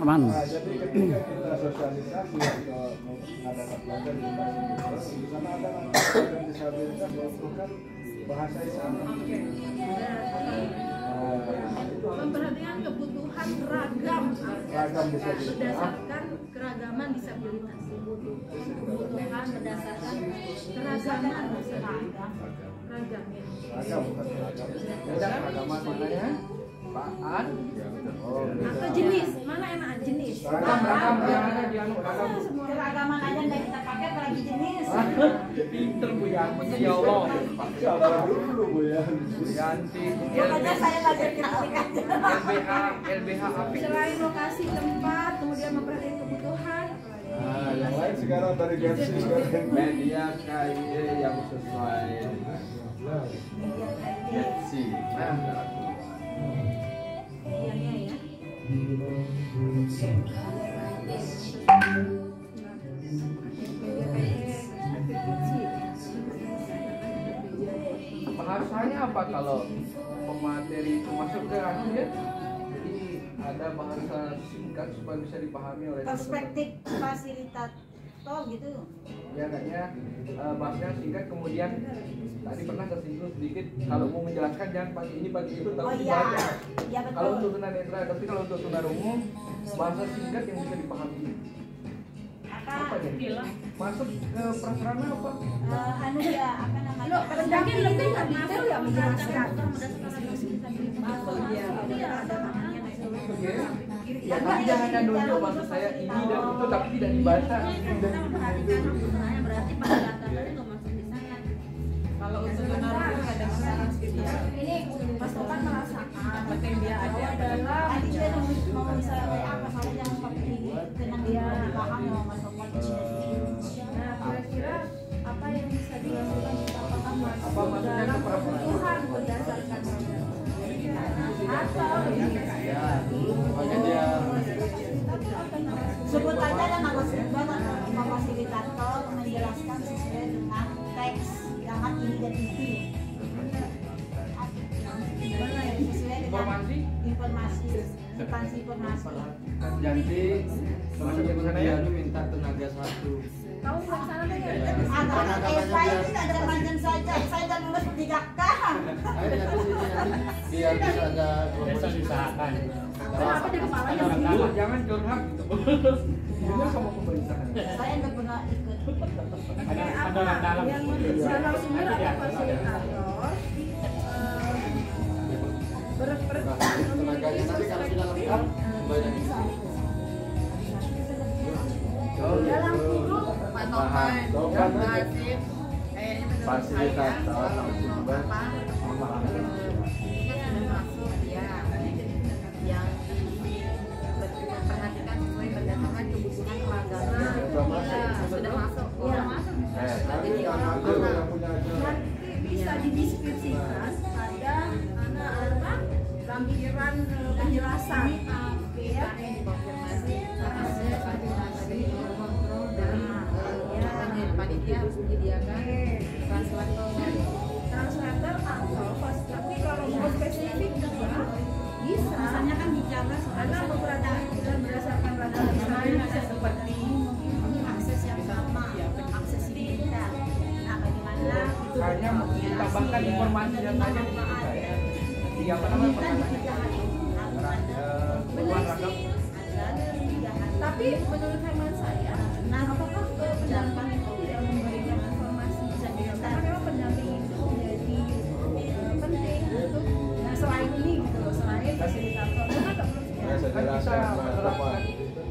aman. Jadi ketika kita sosialisasi atau mengadakan pelajaran di sana ada anak disabilitas membutuhkan bahasa isyarat. Memperhatikan kebutuhan ragam disabilitas berdasarkan keragaman disabilitas. Kebutuhan berdasarkan keragaman disabilitas. Ragam ya. ragam bukan ragam. Ada ragaman mananya? Apaan? Oh, Atau jenis, mana enak jenis? Ragam yang ada di anu ragam. Keragaman aja nggak kita pakai apalagi jenis. Pinter Bu ya, Masya Allah. siapa dulu Bu ya? Yanti, Makanya saya belajar ketika LBH, LBH apik. Selain lokasi tempat, kemudian memperhatikan kebutuhan. Nah, yang lain sekarang dari Gapsi sekarang. Media KIE yang sesuai Getsi. Medianya ya. Bahasanya apa kalau pemateri itu masuk ke anu ya? Jadi ada bahasa singkat supaya bisa dipahami oleh perspektif fasilitator gitu. ya kayaknya bahasanya singkat, kemudian tadi pernah tersinggung sedikit kalau mau menjelaskan jangan pagi ini pagi itu Oh tapi iya, dibaca. iya Kalau betul. untuk tunanetra, tapi kalau untuk tunarungu bahasa singkat yang bisa dipahami. Apa Apa? ya? Masuk ke prasarana apa? Anu ya, apa namanya? Lo pendamping lebih nggak detail ya menjelaskan. Iya, Ada namanya Oke. Ya, tapi jangan nunjuk maksud saya ini dan itu tapi tidak dibaca. berarti pada latarnya nggak masuk di sana. Kalau untuk tunarungu nggak ada masalah gitu ya. Ini Mas Topan merasakan Penting dia ada. dalam Tadi dia mau misalnya kayak apa, saya jangan pakai ini, tenang dia paham ya Mas Sopan. Nah, kira-kira apa yang bisa dilakukan apakah masuk Apa maksudnya dalam keperluan? kebutuhan berdasarkan atau Ya, makanya dia Sebut aja dan nama fasilitator menjelaskan sesuai dengan teks, jangan ini dan itu. Sesuai dengan informasi informasi, informasi. Janti masuk ke sana ya. minta tenaga satu. tahu nggak sana tuh ya? Anak saya itu tidak macam saja, saya dan lulus 3K. Ayo nanti sini nanti biar bisa ada promosi. Diusahakan. Kenapa di kepalanya Bu, jangan curhat gitu. Ini sama pemerintah. Saya nggak pernah ikut. Ada orang dalam. yang narasumber atau fasilitator Tenaganya nanti kalau sudah lengkap banyak. dalam kurung Pak Topan, Topan. Nasib, kayaknya menurut Fasilitas saya atau kalau untuk sumber. apa, ini kan sudah masuk ya, yang diperhatikan sesuai berdasarkan kebutuhan keragaman. Ya, sudah masuk, sudah masuk. Tapi Jadi yang orang ada yang punya nanti bisa dideskripsikan ada apa lampiran penjelasan ya dikonfirmasi hasil kalkulasi kontrol dan panitia harus menyediakan translator. translator atau tapi kalau mau spesifik juga bisa Misalnya kan bicara karena beberapa dan berdasarkan ragam akses seperti akses yang sama, aksesibilitas. Nah, bagaimana itu Hanya ditambahkan informasi dan saja di situ saya. Di apa namanya kita di pertanyaan? 3 hari. Perubahan ragam. tapi menurut hemat saya apakah pendamping itu tidak memberikan informasi bisa karena memang pendamping itu menjadi penting untuk nah selain ini gitu loh selain fasilitator karena nggak perlu saya jelaskan teman-teman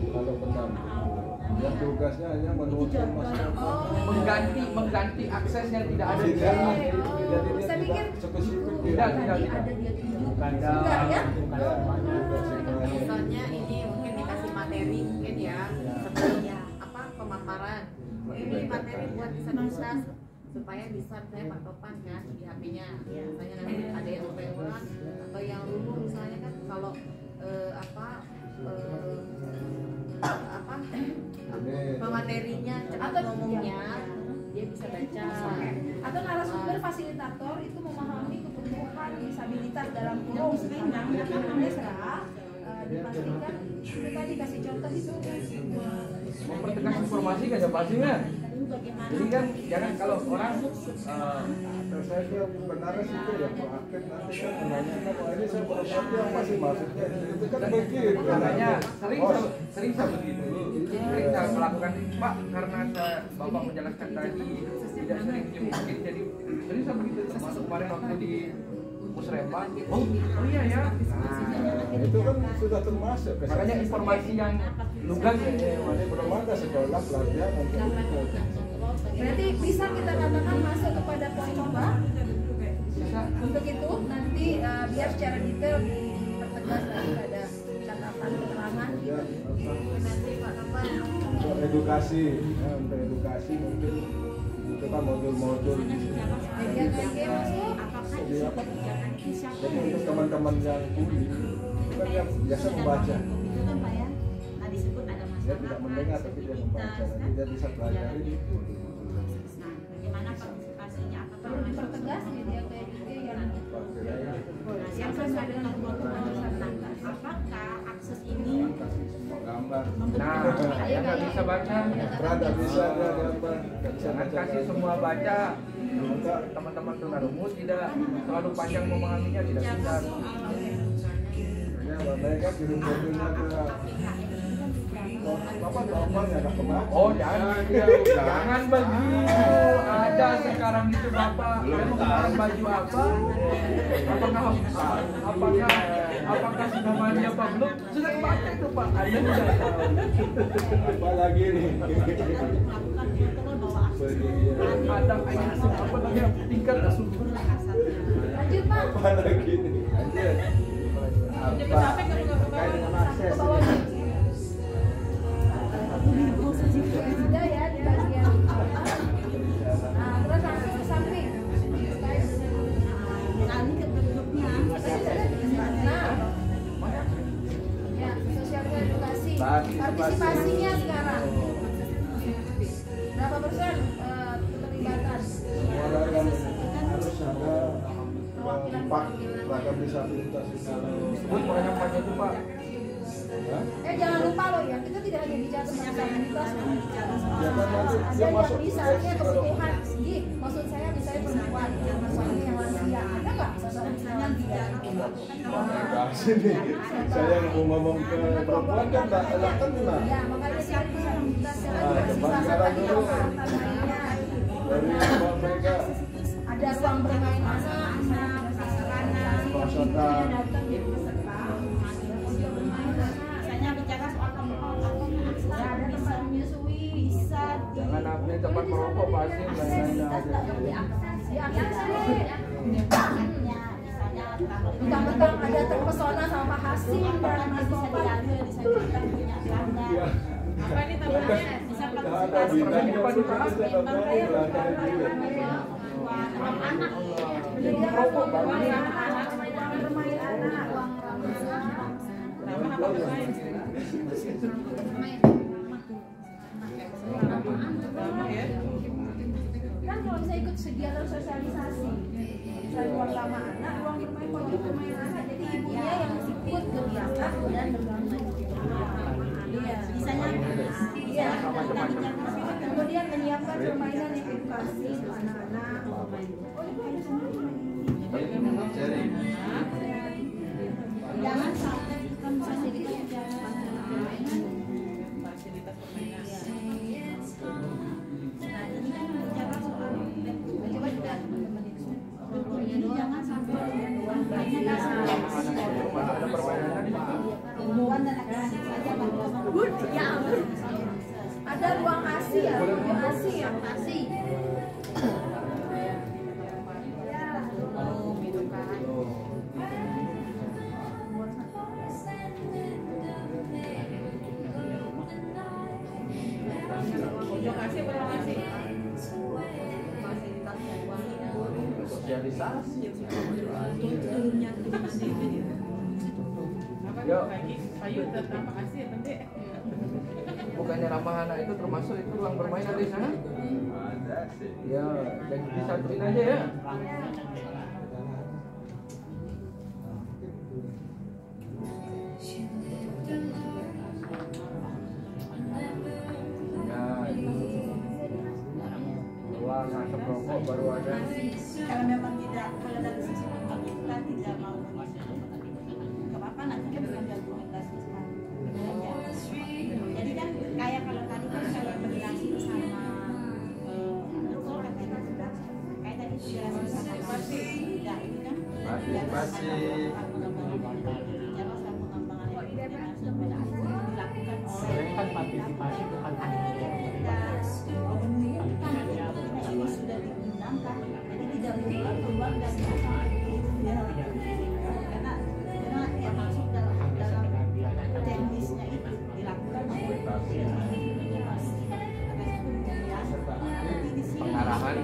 kalau pendamping yang tugasnya hanya menuntun mengganti akses yang tidak ada di tidak dalam. jadi dia Saya pikir tidak spesifik Tidak, tadi tidak. ada dia tunjuk Bukan enggak ya Misalnya ini mungkin dikasih materi mungkin ya seperti apa pemaparan. Ini materi buat disabilitas supaya bisa misalnya Pak Topan kan di HP-nya. Misalnya nanti ada yang lewat atau yang lumpuh misalnya kan kalau pematerinya cepat Atau- ngomongnya dia bisa baca. atau narasumber fasilitator itu memahami kebutuhan disabilitas dalam kurung yang dipastikan itu tadi kasih tadi tuh. Mempertegas informasi kan ya pastinya. Jadi kan jangan kalau orang Saya kira benares itu ya proaktif nanti kan menanyakan, wah ini saya beroperasi apa sih maksudnya? Itu kan begitu. makanya sering saya begitu, sering saya melakukan Pak karena Bapak menjelaskan tadi tidak sering mungkin jadi sering saya begitu termasuk kemarin waktu di Musrembang. Oh iya ya. Nah, itu kan sudah termasuk. Makanya informasi yang lugas ya. Belum ada sekolah pelajar untuk itu. Berarti bisa kita katakan masuk kepada poin 2. Bisa. Untuk itu nanti biar secara detail dipertegas lagi pada catatan keterangan. Ya, apa, nanti Pak Kapan untuk edukasi, ya, untuk edukasi mungkin itu kan modul-modul di sini. Bagian masuk. Jadi apa? Jadi untuk teman-teman yang kuli, itu kan yang biasa membaca. itu kan Pak ya, tadi disebut ada Dia tidak mendengar tapi dia membaca, nanti dia bisa pelajari itu. Nah, bagaimana partisipasinya? Apa Perlu dipertegas media kayak gitu yang Nah, yang sesuai dengan protokol kesehatan. Apakah akses ini Kasih semua gambar. Nah, saya nggak bisa baca. Berada bisa dia gambar, nggak bisa Jangan baca kasih gambar. semua baca. Enggak. Teman-teman tunarungu tidak terlalu panjang memahaminya, tidak bisa. Ya, mereka kirim mobilnya ke Bapak teleponnya nggak kemana? Oh jangan, jangan begitu. Ada sekarang itu Bapak mau kemarin baju apa? Apakah sudah mandi apa belum? Sudah kebaca itu Pak. Anda tidak tahu. Apa lagi nih? melakukan protokol bahwa akses Ada apa namanya tingkat asuhan. lanjut Pak. Apa lagi nih? Lanjut. Apa? Terkait dengan akses. Ke bawah nih. Sudah ya di bagian bawah. Nah, terus langsung ke samping. kali kebentuknya Nah, ya sosial edukasi. Partisipasinya sekarang berapa persen keterlibatan? Orang yang harus ada empat ragam disabilitas itu. Sebut banyak itu Pak. Hah? Jangan lupa loh ya, kita tidak hanya bicara tentang disabilitas. Ya kan nanti Ada dia yang masuk misalnya kebutuhan, maksud saya misalnya perempuan, masalahnya yang lansia, ada nggak misalnya kasih nih. Saya mau ngomong ke perempuan kan tak kan benar. Ya, makanya saya disabilitas Nah, coba salah sekarang tadi dulu. apa lainnya. Dari Mbak Mega, Ada ruang bermain anak, sarana, Pasota, datang jadi peserta. misalnya bicara soal kemudian akses Ya, ada tempat menyusui, bisa Jangan ambil tempat merokok pasti aksesibilitas banyak. nggak diakses diakses deh. misalnya kalau Mentang-mentang ada terpesona sama Pak Hasim dan apakah Mas bisa Gopal. diambil disabilitas punya standar ya. apa ini tambahannya? bisa Ada partisipasi bidangnya Apa sudah Pak? bisa dapat belakang juga. anak Menyediakan ruang bermain anak, ruang bermain anak, ruang kan kalau bisa ikut kegiatan sosialisasi misalnya ruang ramah anak, ruang bermain pojok bermain anak, jadi ibunya yang ikut kegiatan dan bermain. Iya, misalnya iya. Kemudian menyiapkan permainan yang edukasi untuk anak-anak. jangan sampai kita fasilitas Fasilitas permainan. nah ini kan bicara soal Coba juga teman-teman itu. ini jangan sampai hanya dasar Ada permainan di situ. perempuan dan laki-laki saja Ya ampun. Ada ruang ASI ya, ruang ASI yang ASI. Pojok kasih berapa kasih? fasilitas Sosialisasi. Apa Yo. lagi? Sayur dan apa kasih ya penting. Bukannya ramah anak itu termasuk itu ruang bermain ada di sana? Ada sih. Ya, jadi disatuin aja ya. rokok baru ada. Kalau memang tidak, kalau dari sisi kita tidak mau nggak apa-apa, nanti kita bisa berkomunikasi sama pekerja. Jadi kan kayak kalau tadi kan kalau berrelasi sama betul katanya sudah kayak tadi berrelasi sama tidak ini kan kan partisipasi bukan ini sudah diundangkan, jadi tidak boleh keluar dari karena yang masuk dalam teknisnya itu dilakukan Pengarahan.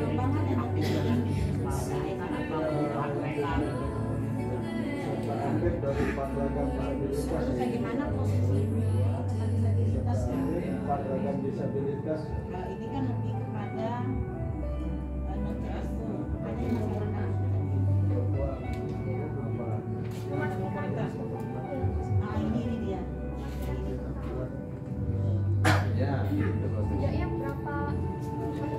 Dari empat ragam disabilitas. Bagaimana posisi disabilitasnya? Empat ragam disabilitas. Ini kan lebih kepada non-TSO, kepada yang masyarakat. Ini dia. Ya, itu Sejaknya berapa persen?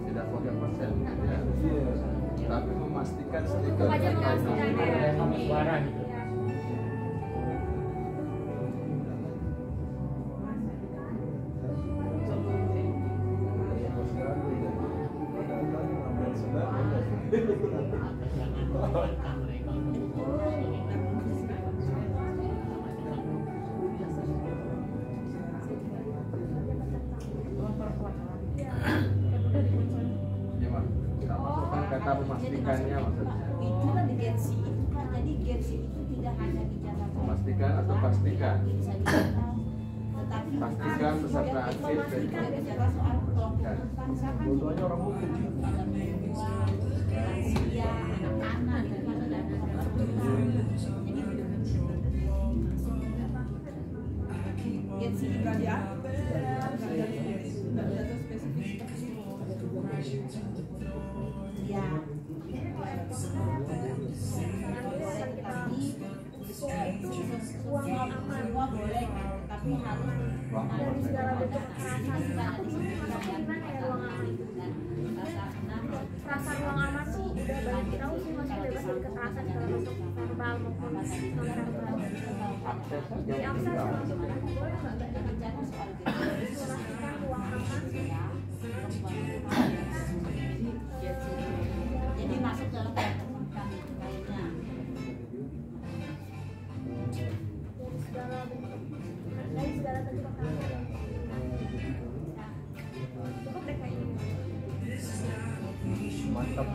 tidak pakai persen. Ya. Tapi memastikan stiker. Aja memastikan ya. sama suara gitu. Gimana? Kita masukkan kata memastikannya maksudnya. Itu kan di Gensi itu kan, jadi Gensi itu tidak hanya bicara Memastikan atau pastikan? tetapi Pastikan peserta aktif dan tidak bicara soal kelompok rentan, misalkan Dua-duanya orang hukum. lansia, anak-anak itu kan ada kelompok rentan. Jadi Gensi berarti apa? Ya. Semua boleh kan, tapi harus Dari segala bentuk kekerasan. Aku bingung gimana ya ruang aman itu. Rasa ruang aman tuh udah banyak tahu sih, masih bebas dari kekerasan segala bentuk verbal maupun non verbal. Akses saja. Di akses boleh nggak bicara soal memastikan ruang aman? jadi masuk dalam kelompok kami lainnya. Dari segala bentuk kekerasan. Cukup deh kayaknya. Mantap.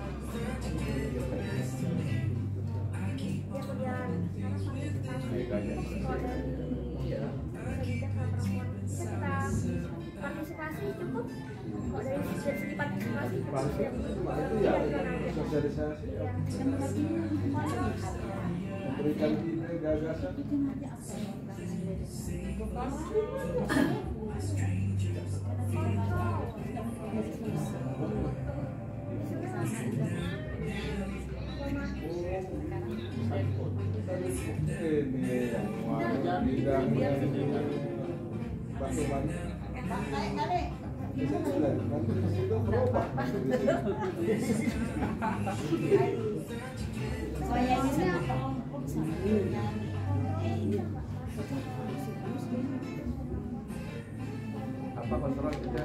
Kemudian kalau dari kita partisipasi cukup. Kok dari segi partisipasi Itu ya sosialisasi ya. Memberikan ide gagasan. Ini yang bidang batu batu. Nanti di situ berubah. Saya ini satu kelompok sama dengan Apa kontrol kita?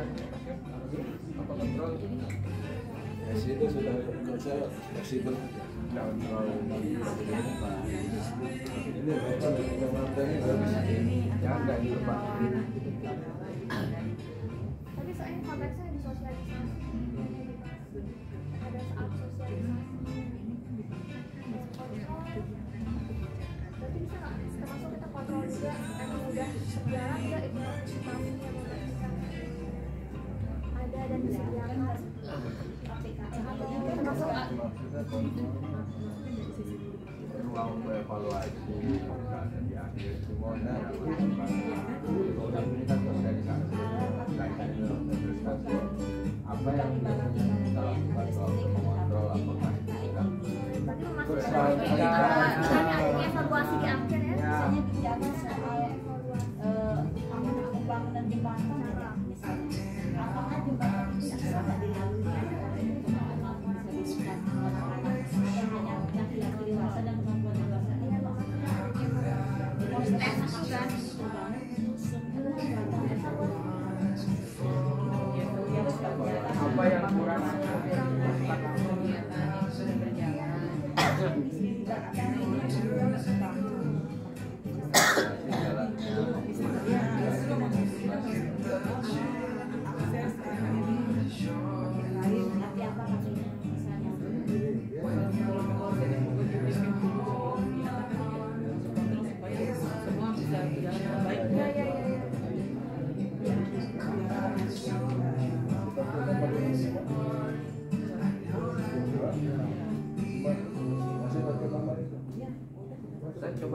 Apa kontrol? Ya situ sudah saya fleksibel. Kontrol. Ini mereka ketika materi nggak bisa ini. Jangan itu Pak. tapi soalnya konteksnya disosialisasi. Ada saat sosialisasi. Berarti bisa nggak termasuk kita kontrol juga emang udah berjalan nggak implementasinya ada dan disediakan atau termasuk Ruang evaluasi dan di akhir semuanya. Kalau ini kan sosialisasi kaitan dengan prestasi. Apa yang biasanya kita lakukan soal mengontrol apakah kita berarti memastikan adanya evaluasi di akhir ya. biasanya bicara soal pembangunan jembatan misalnya. Apakah jembatan itu bisa dilalui?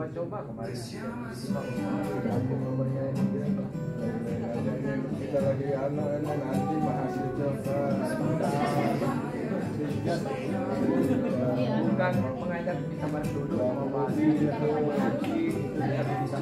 coba kemarin aku nomornya kita lagi anak-anak nanti mahasiswa bukan mengajak bisa bareng duduk mau bahas biar bisa